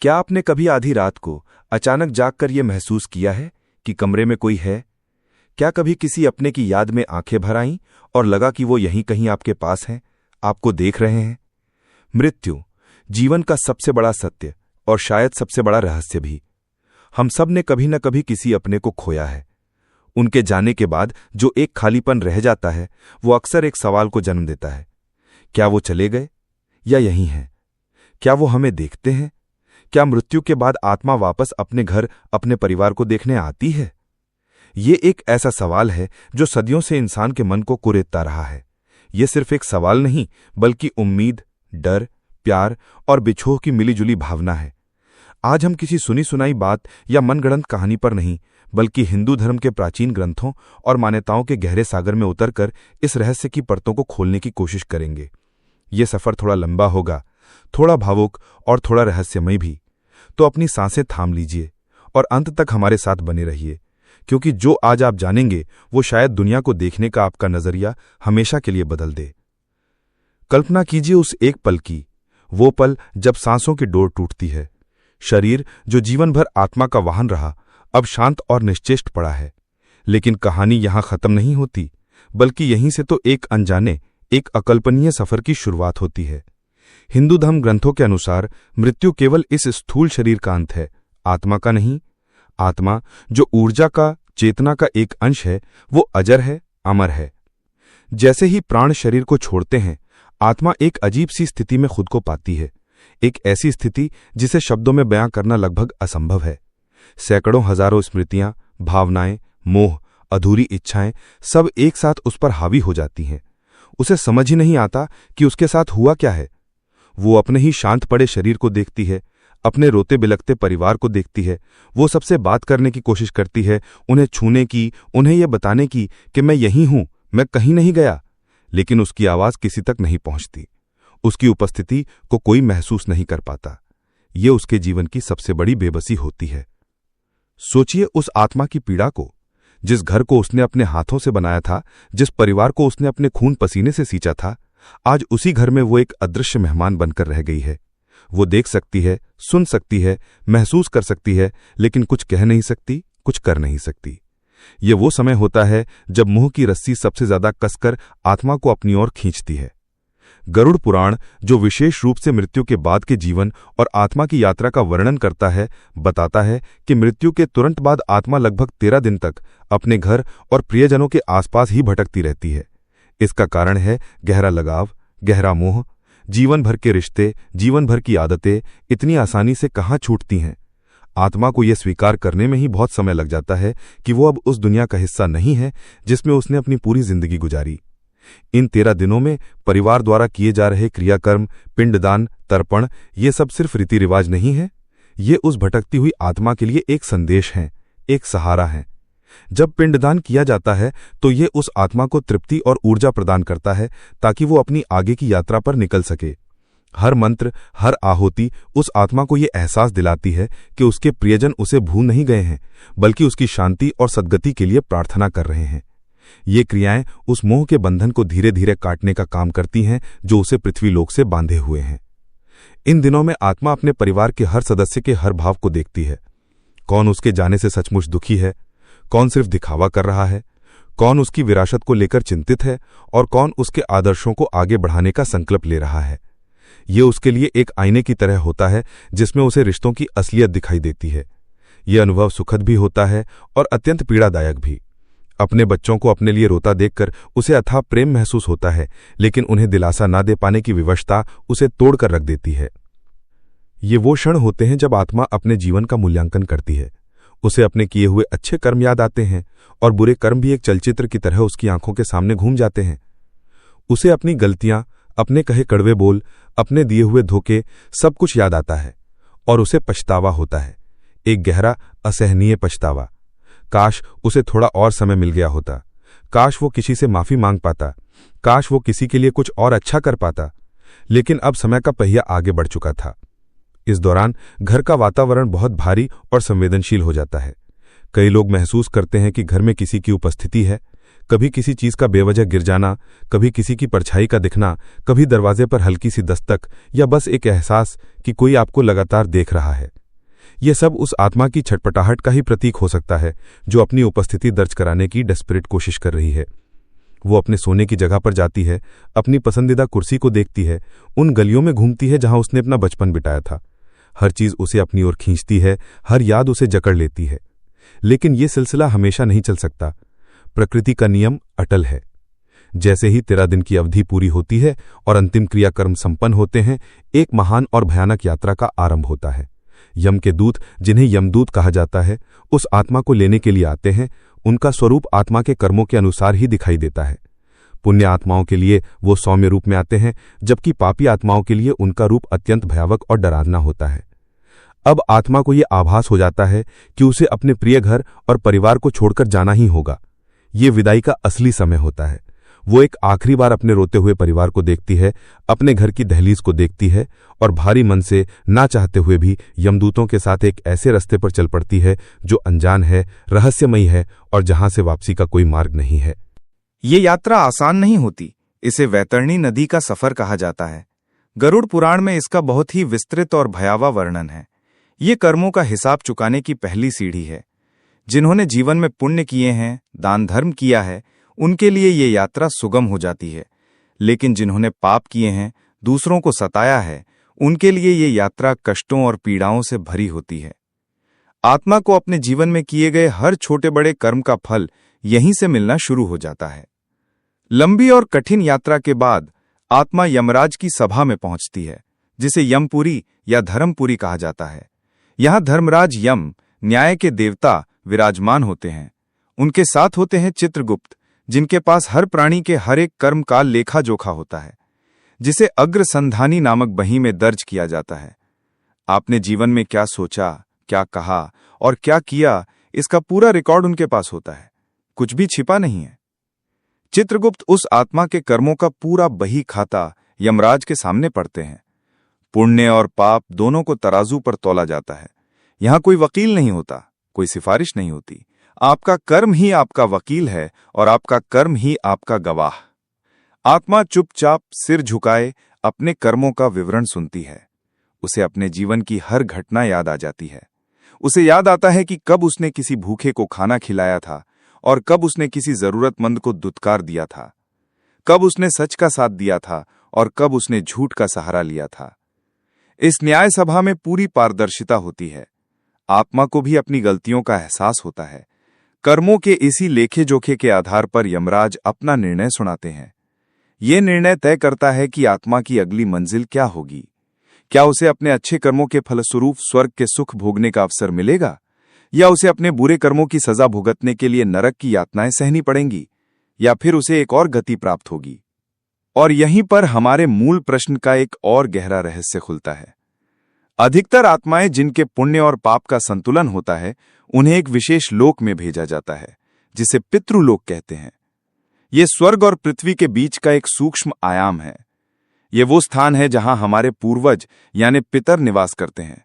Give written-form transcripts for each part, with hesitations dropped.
क्या आपने कभी आधी रात को अचानक जागकर यह महसूस किया है कि कमरे में कोई है? क्या कभी किसी अपने की याद में आंखें भर आईं और लगा कि वो यहीं कहीं आपके पास हैं, आपको देख रहे हैं? मृत्यु जीवन का सबसे बड़ा सत्य और शायद सबसे बड़ा रहस्य भी। हम सब ने कभी न कभी किसी अपने को खोया है। उनके जाने के बाद जो एक खालीपन रह जाता है वो अक्सर एक सवाल को जन्म देता है। क्या वो चले गए या यहीं हैं? क्या वो हमें देखते हैं? क्या मृत्यु के बाद आत्मा वापस अपने घर, अपने परिवार को देखने आती है? ये एक ऐसा सवाल है जो सदियों से इंसान के मन को कुरेदता रहा है। ये सिर्फ एक सवाल नहीं, बल्कि उम्मीद, डर, प्यार और बिछोह की मिलीजुली भावना है। आज हम किसी सुनी सुनाई बात या मनगढ़ंत कहानी पर नहीं, बल्कि हिंदू धर्म के प्राचीन ग्रंथों और मान्यताओं के गहरे सागर में उतरकर इस रहस्य की परतों को खोलने की कोशिश करेंगे। ये सफर थोड़ा लंबा होगा, थोड़ा भावुक और थोड़ा रहस्यमय भी। तो अपनी सांसें थाम लीजिए और अंत तक हमारे साथ बने रहिए, क्योंकि जो आज आप जानेंगे वो शायद दुनिया को देखने का आपका नजरिया हमेशा के लिए बदल दे। कल्पना कीजिए उस एक पल की, वो पल जब सांसों की डोर टूटती है। शरीर जो जीवन भर आत्मा का वाहन रहा, अब शांत और निश्चेष्ट पड़ा है। लेकिन कहानी यहां खत्म नहीं होती, बल्कि यहीं से तो एक अनजाने, एक अकल्पनीय सफर की शुरुआत होती है। हिंदू धर्म ग्रंथों के अनुसार मृत्यु केवल इस स्थूल शरीर का अंत है, आत्मा का नहीं। आत्मा जो ऊर्जा का, चेतना का एक अंश है, वो अजर है, अमर है। जैसे ही प्राण शरीर को छोड़ते हैं, आत्मा एक अजीब सी स्थिति में खुद को पाती है। एक ऐसी स्थिति जिसे शब्दों में बयां करना लगभग असंभव है। सैकड़ों हजारों स्मृतियां, भावनाएं, मोह, अधूरी इच्छाएं सब एक साथ उस पर हावी हो जाती हैं। उसे समझ ही नहीं आता कि उसके साथ हुआ क्या है। वो अपने ही शांत पड़े शरीर को देखती है, अपने रोते बिलखते परिवार को देखती है। वो सबसे बात करने की कोशिश करती है, उन्हें छूने की, उन्हें यह बताने की कि मैं यहीं हूं, मैं कहीं नहीं गया। लेकिन उसकी आवाज किसी तक नहीं पहुंचती। उसकी उपस्थिति को कोई महसूस नहीं कर पाता। ये उसके जीवन की सबसे बड़ी बेबसी होती है। सोचिए उस आत्मा की पीड़ा को, जिस घर को उसने अपने हाथों से बनाया था, जिस परिवार को उसने अपने खून पसीने से सींचा था, आज उसी घर में वो एक अदृश्य मेहमान बनकर रह गई है। वो देख सकती है, सुन सकती है, महसूस कर सकती है, लेकिन कुछ कह नहीं सकती, कुछ कर नहीं सकती। ये वो समय होता है जब मोह की रस्सी सबसे ज्यादा कसकर आत्मा को अपनी ओर खींचती है। गरुड़ पुराण, जो विशेष रूप से मृत्यु के बाद के जीवन और आत्मा की यात्रा का वर्णन करता है, बताता है कि मृत्यु के तुरंत बाद आत्मा लगभग 13 दिन तक अपने घर और प्रियजनों के आसपास ही भटकती रहती है। इसका कारण है गहरा लगाव, गहरा मोह। जीवन भर के रिश्ते, जीवन भर की आदतें इतनी आसानी से कहाँ छूटती हैं। आत्मा को यह स्वीकार करने में ही बहुत समय लग जाता है कि वो अब उस दुनिया का हिस्सा नहीं है जिसमें उसने अपनी पूरी जिंदगी गुजारी। इन 13 दिनों में परिवार द्वारा किए जा रहे क्रियाकर्म, पिंडदान, तर्पण, ये सब सिर्फ रीति रिवाज नहीं है। ये उस भटकती हुई आत्मा के लिए एक संदेश है, एक सहारा है। जब पिंडदान किया जाता है तो ये उस आत्मा को तृप्ति और ऊर्जा प्रदान करता है, ताकि वो अपनी आगे की यात्रा पर निकल सके। हर मंत्र, हर आहुति उस आत्मा को ये एहसास दिलाती है कि उसके प्रियजन उसे भूल नहीं गए हैं, बल्कि उसकी शांति और सद्गति के लिए प्रार्थना कर रहे हैं। ये क्रियाएं उस मोह के बंधन को धीरे धीरे काटने का काम करती हैं जो उसे पृथ्वी लोक से बांधे हुए हैं। इन दिनों में आत्मा अपने परिवार के हर सदस्य के हर भाव को देखती है। कौन उसके जाने से सचमुच दुखी है, कौन सिर्फ दिखावा कर रहा है, कौन उसकी विरासत को लेकर चिंतित है और कौन उसके आदर्शों को आगे बढ़ाने का संकल्प ले रहा है। ये उसके लिए एक आईने की तरह होता है जिसमें उसे रिश्तों की असलियत दिखाई देती है। यह अनुभव सुखद भी होता है और अत्यंत पीड़ादायक भी। अपने बच्चों को अपने लिए रोता देखकर उसे अथाह प्रेम महसूस होता है, लेकिन उन्हें दिलासा ना दे पाने की विवशता उसे तोड़कर रख देती है। ये वो क्षण होते हैं जब आत्मा अपने जीवन का मूल्यांकन करती है। उसे अपने किए हुए अच्छे कर्म याद आते हैं और बुरे कर्म भी एक चलचित्र की तरह उसकी आंखों के सामने घूम जाते हैं। उसे अपनी गलतियां, अपने कहे कड़वे बोल, अपने दिए हुए धोखे, सब कुछ याद आता है और उसे पछतावा होता है, एक गहरा असहनीय पछतावा। काश उसे थोड़ा और समय मिल गया होता। काश वो किसी से माफी मांग पाता। काश वो किसी के लिए कुछ और अच्छा कर पाता। लेकिन अब समय का पहिया आगे बढ़ चुका था। इस दौरान घर का वातावरण बहुत भारी और संवेदनशील हो जाता है। कई लोग महसूस करते हैं कि घर में किसी की उपस्थिति है, कभी किसी चीज का बेवजह गिर जाना, कभी किसी की परछाई का दिखना, कभी दरवाजे पर हल्की सी दस्तक, या बस एक एहसास कि कोई आपको लगातार देख रहा है। यह सब उस आत्मा की छटपटाहट का ही प्रतीक हो सकता है जो अपनी उपस्थिति दर्ज कराने की डेस्परेट कोशिश कर रही है। वो अपने सोने की जगह पर जाती है, अपनी पसंदीदा कुर्सी को देखती है, उन गलियों में घूमती है जहां उसने अपना बचपन बिताया था। हर चीज उसे अपनी ओर खींचती है, हर याद उसे जकड़ लेती है। लेकिन यह सिलसिला हमेशा नहीं चल सकता। प्रकृति का नियम अटल है। जैसे ही 13 दिन की अवधि पूरी होती है और अंतिम क्रियाकर्म संपन्न होते हैं, एक महान और भयानक यात्रा का आरंभ होता है। यम के दूत, जिन्हें यमदूत कहा जाता है, उस आत्मा को लेने के लिए आते हैं। उनका स्वरूप आत्मा के कर्मों के अनुसार ही दिखाई देता है। पुण्य आत्माओं के लिए वो सौम्य रूप में आते हैं, जबकि पापी आत्माओं के लिए उनका रूप अत्यंत भयावक और डरावना होता है। अब आत्मा को यह आभास हो जाता है कि उसे अपने प्रिय घर और परिवार को छोड़कर जाना ही होगा। ये विदाई का असली समय होता है। वो एक आखिरी बार अपने रोते हुए परिवार को देखती है, अपने घर की दहलीज को देखती है और भारी मन से, ना चाहते हुए भी, यमदूतों के साथ एक ऐसे रास्ते पर चल पड़ती है जो अनजान है, रहस्यमयी है और जहां से वापसी का कोई मार्ग नहीं है। ये यात्रा आसान नहीं होती। इसे वैतरणी नदी का सफर कहा जाता है। गरुड़ पुराण में इसका बहुत ही विस्तृत और भयावह वर्णन है। ये कर्मों का हिसाब चुकाने की पहली सीढ़ी है। जिन्होंने जीवन में पुण्य किए हैं, दान धर्म किया है, उनके लिए ये यात्रा सुगम हो जाती है। लेकिन जिन्होंने पाप किए हैं, दूसरों को सताया है, उनके लिए ये यात्रा कष्टों और पीड़ाओं से भरी होती है। आत्मा को अपने जीवन में किए गए हर छोटे बड़े कर्म का फल यहीं से मिलना शुरू हो जाता है। लंबी और कठिन यात्रा के बाद आत्मा यमराज की सभा में पहुंचती है, जिसे यमपुरी या धर्मपुरी कहा जाता है। यहां धर्मराज यम, न्याय के देवता, विराजमान होते हैं। उनके साथ होते हैं चित्रगुप्त, जिनके पास हर प्राणी के हर एक कर्म का लेखा जोखा होता है, जिसे अग्रसंधानी नामक बही में दर्ज किया जाता है। आपने जीवन में क्या सोचा, क्या कहा और क्या किया, इसका पूरा रिकॉर्ड उनके पास होता है। कुछ भी छिपा नहीं है। चित्रगुप्त उस आत्मा के कर्मों का पूरा बही खाता यमराज के सामने पढ़ते हैं। पुण्य और पाप दोनों को तराजू पर तौला जाता है। यहां कोई वकील नहीं होता, कोई सिफारिश नहीं होती। आपका कर्म ही आपका वकील है और आपका कर्म ही आपका गवाह। आत्मा चुपचाप सिर झुकाए अपने कर्मों का विवरण सुनती है। उसे अपने जीवन की हर घटना याद आ जाती है। उसे याद आता है कि कब उसने किसी भूखे को खाना खिलाया था और कब उसने किसी जरूरतमंद को दुत्कार दिया था, कब उसने सच का साथ दिया था और कब उसने झूठ का सहारा लिया था। इस न्याय सभा में पूरी पारदर्शिता होती है। आत्मा को भी अपनी गलतियों का एहसास होता है। कर्मों के इसी लेखे जोखे के आधार पर यमराज अपना निर्णय सुनाते हैं। ये निर्णय तय करता है कि आत्मा की अगली मंजिल क्या होगी। क्या उसे अपने अच्छे कर्मों के फलस्वरूप स्वर्ग के सुख भोगने का अवसर मिलेगा, या उसे अपने बुरे कर्मों की सजा भुगतने के लिए नरक की यातनाएं सहनी पड़ेंगी, या फिर उसे एक और गति प्राप्त होगी। और यहीं पर हमारे मूल प्रश्न का एक और गहरा रहस्य खुलता है। अधिकतर आत्माएं जिनके पुण्य और पाप का संतुलन होता है, उन्हें एक विशेष लोक में भेजा जाता है, जिसे पितृलोक कहते हैं। ये स्वर्ग और पृथ्वी के बीच का एक सूक्ष्म आयाम है। ये वो स्थान है जहां हमारे पूर्वज यानी पितर निवास करते हैं।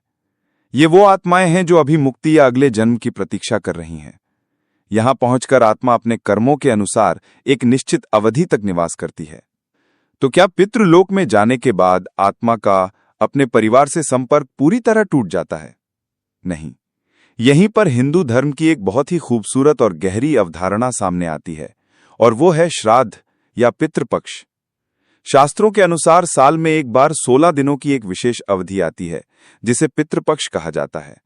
ये वो आत्माएं हैं जो अभी मुक्ति या अगले जन्म की प्रतीक्षा कर रही हैं। यहां पहुंचकर आत्मा अपने कर्मों के अनुसार एक निश्चित अवधि तक निवास करती है। तो क्या पितृलोक में जाने के बाद आत्मा का अपने परिवार से संपर्क पूरी तरह टूट जाता है? नहीं। यहीं पर हिंदू धर्म की एक बहुत ही खूबसूरत और गहरी अवधारणा सामने आती है, और वो है श्राद्ध या पितृपक्ष। शास्त्रों के अनुसार साल में एक बार 16 दिनों की एक विशेष अवधि आती है, जिसे पितृपक्ष कहा जाता है।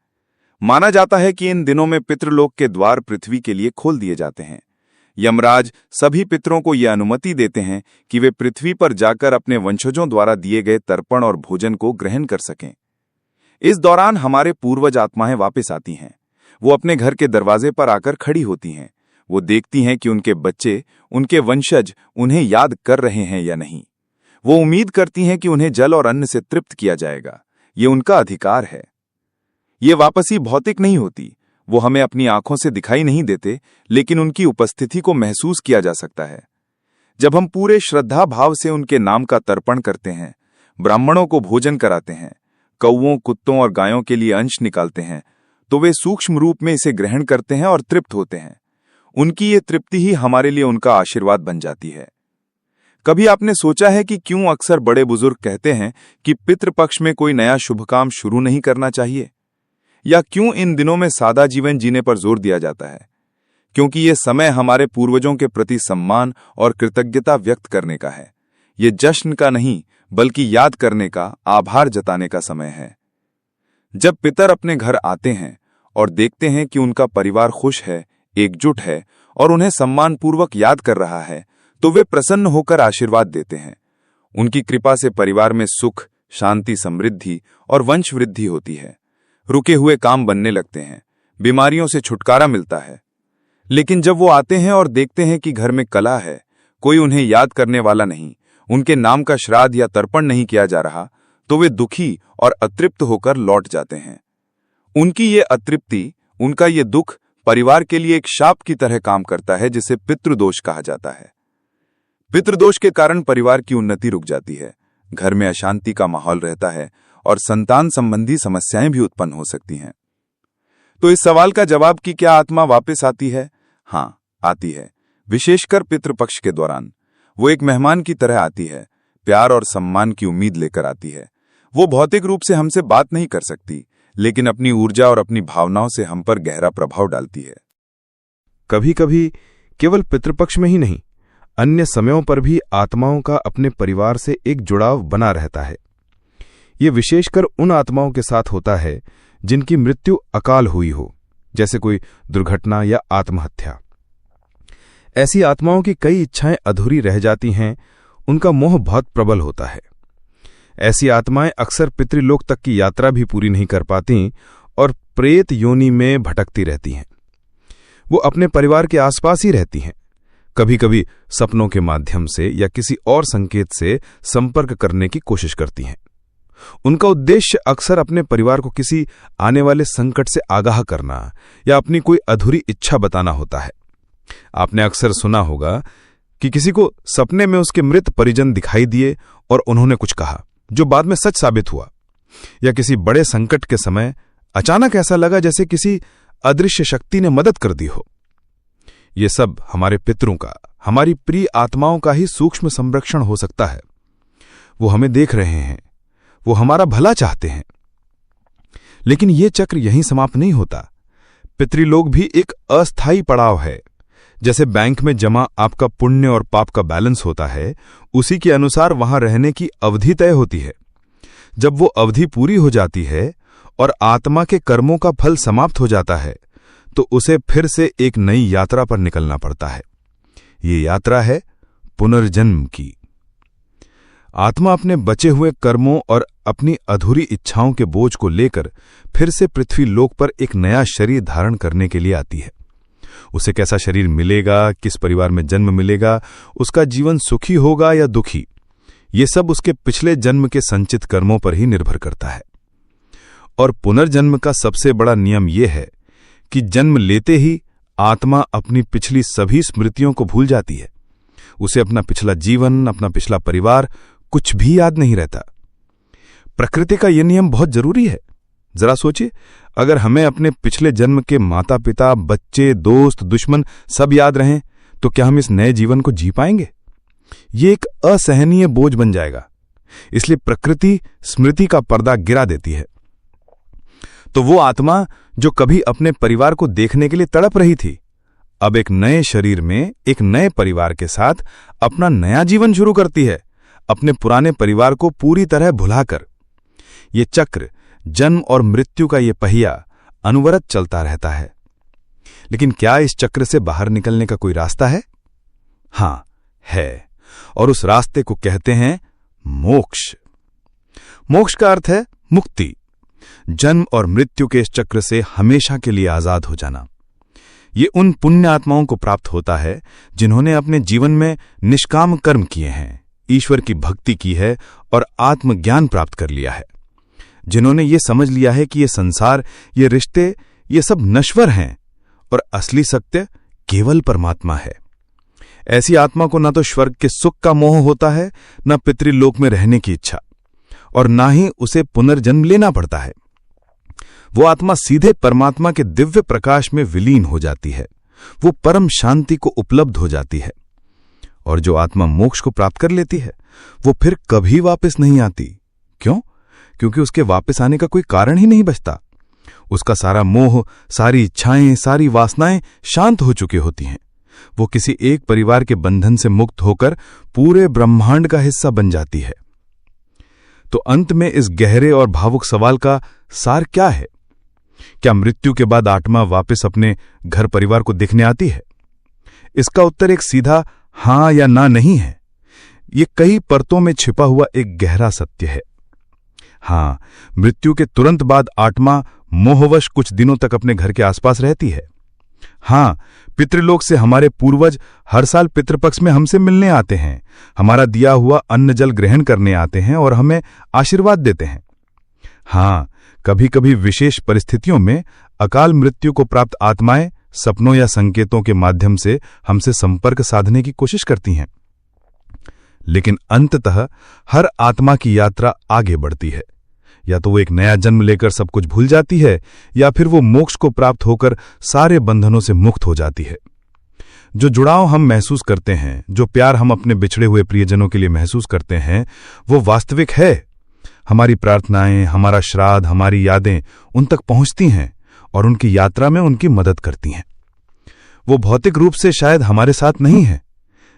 माना जाता है कि इन दिनों में पितृलोक के द्वार पृथ्वी के लिए खोल दिए जाते हैं। यमराज सभी पितरों को यह अनुमति देते हैं कि वे पृथ्वी पर जाकर अपने वंशजों द्वारा दिए गए तर्पण और भोजन को ग्रहण कर सकें। इस दौरान हमारे पूर्वज आत्माएं वापस आती हैं। वो अपने घर के दरवाजे पर आकर खड़ी होती हैं। वो देखती हैं कि उनके बच्चे, उनके वंशज उन्हें याद कर रहे हैं या नहीं। वो उम्मीद करती हैं कि उन्हें जल और अन्न से तृप्त किया जाएगा। ये उनका अधिकार है। ये वापसी भौतिक नहीं होती। वो हमें अपनी आंखों से दिखाई नहीं देते, लेकिन उनकी उपस्थिति को महसूस किया जा सकता है। जब हम पूरे श्रद्धा भाव से उनके नाम का तर्पण करते हैं, ब्राह्मणों को भोजन कराते हैं, कौओं, कुत्तों और गायों के लिए अंश निकालते हैं, तो वे सूक्ष्म रूप में इसे ग्रहण करते हैं और तृप्त होते हैं। उनकी ये तृप्ति ही हमारे लिए उनका आशीर्वाद बन जाती है। कभी आपने सोचा है कि क्यों अक्सर बड़े बुजुर्ग कहते हैं कि पितृपक्ष में कोई नया शुभ काम शुरू नहीं करना चाहिए, या क्यों इन दिनों में सादा जीवन जीने पर जोर दिया जाता है? क्योंकि ये समय हमारे पूर्वजों के प्रति सम्मान और कृतज्ञता व्यक्त करने का है। ये जश्न का नहीं, बल्कि याद करने का, आभार जताने का समय है। जब पितर अपने घर आते हैं और देखते हैं कि उनका परिवार खुश है, एकजुट है और उन्हें सम्मानपूर्वक याद कर रहा है, तो वे प्रसन्न होकर आशीर्वाद देते हैं। उनकी कृपा से परिवार में सुख, शांति, समृद्धि और वंश वृद्धि होती है। रुके हुए काम बनने लगते हैं, बीमारियों से छुटकारा मिलता है। लेकिन जब वो आते हैं और देखते हैं कि घर में कलह है, कोई उन्हें याद करने वाला नहीं, उनके नाम का श्राद्ध या तर्पण नहीं किया जा रहा, तो वे दुखी और अतृप्त होकर लौट जाते हैं। उनकी ये अतृप्ति, उनका ये दुख परिवार के लिए एक शाप की तरह काम करता है, जिसे पितृदोष कहा जाता है। पितृदोष के कारण परिवार की उन्नति रुक जाती है, घर में अशांति का माहौल रहता है और संतान संबंधी समस्याएं भी उत्पन्न हो सकती हैं। तो इस सवाल का जवाब कि क्या आत्मा वापस आती है? हाँ, आती है। विशेषकर पितृपक्ष के दौरान वो एक मेहमान की तरह आती है, प्यार और सम्मान की उम्मीद लेकर आती है। वो भौतिक रूप से हमसे बात नहीं कर सकती, लेकिन अपनी ऊर्जा और अपनी भावनाओं से हम पर गहरा प्रभाव डालती है। कभी कभी केवल पितृपक्ष में ही नहीं, अन्य समयों पर भी आत्माओं का अपने परिवार से एक जुड़ाव बना रहता है। ये विशेषकर उन आत्माओं के साथ होता है जिनकी मृत्यु अकाल हुई हो, जैसे कोई दुर्घटना या आत्महत्या। ऐसी आत्माओं की कई इच्छाएं अधूरी रह जाती हैं, उनका मोह बहुत प्रबल होता है। ऐसी आत्माएं अक्सर पितृलोक तक की यात्रा भी पूरी नहीं कर पाती और प्रेत योनि में भटकती रहती हैं। वो अपने परिवार के आसपास ही रहती हैं, कभी कभी सपनों के माध्यम से या किसी और संकेत से संपर्क करने की कोशिश करती हैं। उनका उद्देश्य अक्सर अपने परिवार को किसी आने वाले संकट से आगाह करना या अपनी कोई अधूरी इच्छा बताना होता है। आपने अक्सर सुना होगा कि किसी को सपने में उसके मृत परिजन दिखाई दिए और उन्होंने कुछ कहा जो बाद में सच साबित हुआ, या किसी बड़े संकट के समय अचानक ऐसा लगा जैसे किसी अदृश्य शक्ति ने मदद कर दी हो। ये सब हमारे पितरों का, हमारी प्रिय आत्माओं का ही सूक्ष्म संरक्षण हो सकता है। वो हमें देख रहे हैं, वो हमारा भला चाहते हैं। लेकिन ये चक्र यहीं समाप्त नहीं होता। पितृलोक भी एक अस्थायी पड़ाव है। जैसे बैंक में जमा आपका पुण्य और पाप का बैलेंस होता है, उसी के अनुसार वहां रहने की अवधि तय होती है। जब वो अवधि पूरी हो जाती है और आत्मा के कर्मों का फल समाप्त हो जाता है, तो उसे फिर से एक नई यात्रा पर निकलना पड़ता है। ये यात्रा है पुनर्जन्म की। आत्मा अपने बचे हुए कर्मों और अपनी अधूरी इच्छाओं के बोझ को लेकर फिर से पृथ्वी लोक पर एक नया शरीर धारण करने के लिए आती है। उसे कैसा शरीर मिलेगा, किस परिवार में जन्म मिलेगा, उसका जीवन सुखी होगा या दुखी, ये सब उसके पिछले जन्म के संचित कर्मों पर ही निर्भर करता है। और पुनर्जन्म का सबसे बड़ा नियम यह है कि जन्म लेते ही आत्मा अपनी पिछली सभी स्मृतियों को भूल जाती है। उसे अपना पिछला जीवन, अपना पिछला परिवार कुछ भी याद नहीं रहता। प्रकृति का यह नियम बहुत जरूरी है। जरा सोचिए, अगर हमें अपने पिछले जन्म के माता पिता, बच्चे, दोस्त, दुश्मन सब याद रहें, तो क्या हम इस नए जीवन को जी पाएंगे? ये एक असहनीय बोझ बन जाएगा। इसलिए प्रकृति स्मृति का पर्दा गिरा देती है। तो वो आत्मा जो कभी अपने परिवार को देखने के लिए तड़प रही थी, अब एक नए शरीर में एक नए परिवार के साथ अपना नया जीवन शुरू करती है, अपने पुराने परिवार को पूरी तरह भुलाकर। ये चक्र, जन्म और मृत्यु का ये पहिया अनवरत चलता रहता है। लेकिन क्या इस चक्र से बाहर निकलने का कोई रास्ता है? हां, है। और उस रास्ते को कहते हैं मोक्ष। मोक्ष का अर्थ है मुक्ति, जन्म और मृत्यु के इस चक्र से हमेशा के लिए आजाद हो जाना। ये उन पुण्य आत्माओं को प्राप्त होता है जिन्होंने अपने जीवन में निष्काम कर्म किए हैं, ईश्वर की भक्ति की है और आत्मज्ञान प्राप्त कर लिया है, जिन्होंने ये समझ लिया है कि ये संसार, ये रिश्ते, ये सब नश्वर हैं और असली सत्य केवल परमात्मा है। ऐसी आत्मा को न तो स्वर्ग के सुख का मोह होता है, न पितृलोक में रहने की इच्छा, और न ही उसे पुनर्जन्म लेना पड़ता है। वो आत्मा सीधे परमात्मा के दिव्य प्रकाश में विलीन हो जाती है, वो परम शांति को उपलब्ध हो जाती है। और जो आत्मा मोक्ष को प्राप्त कर लेती है वो फिर कभी वापस नहीं आती। क्यों? क्योंकि उसके वापस आने का कोई कारण ही नहीं बचता। उसका सारा मोह, सारी इच्छाएं, सारी वासनाएं शांत हो चुकी होती हैं। वो किसी एक परिवार के बंधन से मुक्त होकर पूरे ब्रह्मांड का हिस्सा बन जाती है। तो अंत में इस गहरे और भावुक सवाल का सार क्या है? क्या मृत्यु के बाद आत्मा वापस अपने घर परिवार को देखने आती है? इसका उत्तर एक सीधा हां या ना नहीं है। ये कई परतों में छिपा हुआ एक गहरा सत्य है। हां, मृत्यु के तुरंत बाद आत्मा मोहवश कुछ दिनों तक अपने घर के आसपास रहती है। हां, पितृलोक से हमारे पूर्वज हर साल पितृपक्ष में हमसे मिलने आते हैं, हमारा दिया हुआ अन्न जल ग्रहण करने आते हैं और हमें आशीर्वाद देते हैं। हां, कभी कभी विशेष परिस्थितियों में अकाल मृत्यु को प्राप्त आत्माएं सपनों या संकेतों के माध्यम से हमसे संपर्क साधने की कोशिश करती हैं। लेकिन अंततः हर आत्मा की यात्रा आगे बढ़ती है। या तो वो एक नया जन्म लेकर सब कुछ भूल जाती है, या फिर वो मोक्ष को प्राप्त होकर सारे बंधनों से मुक्त हो जाती है। जो जुड़ाव हम महसूस करते हैं, जो प्यार हम अपने बिछड़े हुए प्रियजनों के लिए महसूस करते हैं, वो वास्तविक है। हमारी प्रार्थनाएं, हमारा श्राद्ध, हमारी यादें उन तक पहुंचती हैं और उनकी यात्रा में उनकी मदद करती हैं। वो भौतिक रूप से शायद हमारे साथ नहीं है,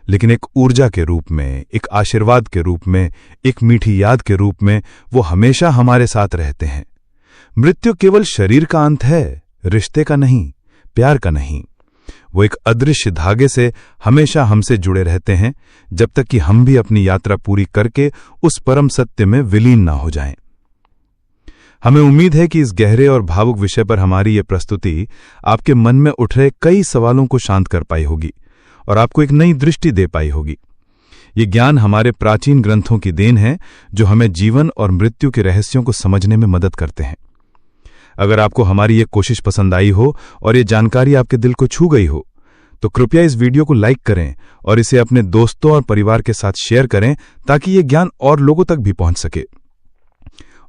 लेकिन एक ऊर्जा के रूप में, एक आशीर्वाद के रूप में, एक मीठी याद के रूप में वो हमेशा हमारे साथ रहते हैं। मृत्यु केवल शरीर का अंत है, रिश्ते का नहीं, प्यार का नहीं। वो एक अदृश्य धागे से हमेशा हमसे जुड़े रहते हैं, जब तक कि हम भी अपनी यात्रा पूरी करके उस परम सत्य में विलीन ना हो जाएं। हमें उम्मीद है कि इस गहरे और भावुक विषय पर हमारी ये प्रस्तुति आपके मन में उठ रहे कई सवालों को शांत कर पाई होगी और आपको एक नई दृष्टि दे पाई होगी। ये ज्ञान हमारे प्राचीन ग्रंथों की देन है, जो हमें जीवन और मृत्यु के रहस्यों को समझने में मदद करते हैं। अगर आपको हमारी ये कोशिश पसंद आई हो और ये जानकारी आपके दिल को छू गई हो, तो कृपया इस वीडियो को लाइक करें और इसे अपने दोस्तों और परिवार के साथ शेयर करें, ताकि ये ज्ञान और लोगों तक भी पहुंच सके।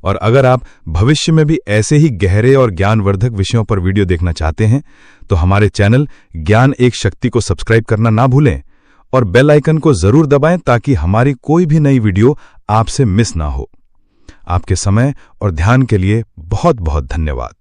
और अगर आप भविष्य में भी ऐसे ही गहरे और ज्ञानवर्धक विषयों पर वीडियो देखना चाहते हैं, तो हमारे चैनल ज्ञान एक शक्ति को सब्सक्राइब करना ना भूलें और बेल आइकन को जरूर दबाएं, ताकि हमारी कोई भी नई वीडियो आपसे मिस ना हो। आपके समय और ध्यान के लिए बहुत बहुत धन्यवाद।